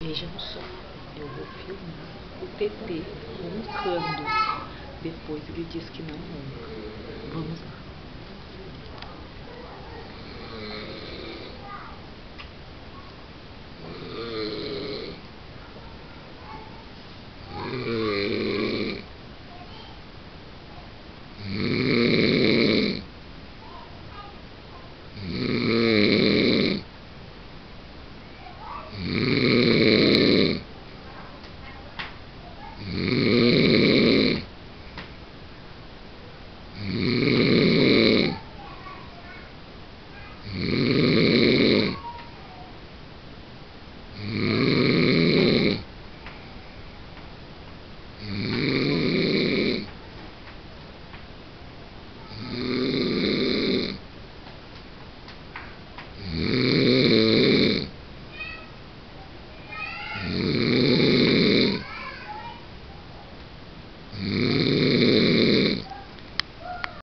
Vejam só, eu vou filmar o TT roncando. Depois ele diz que não ronca. Vamos lá. Mm-hmm.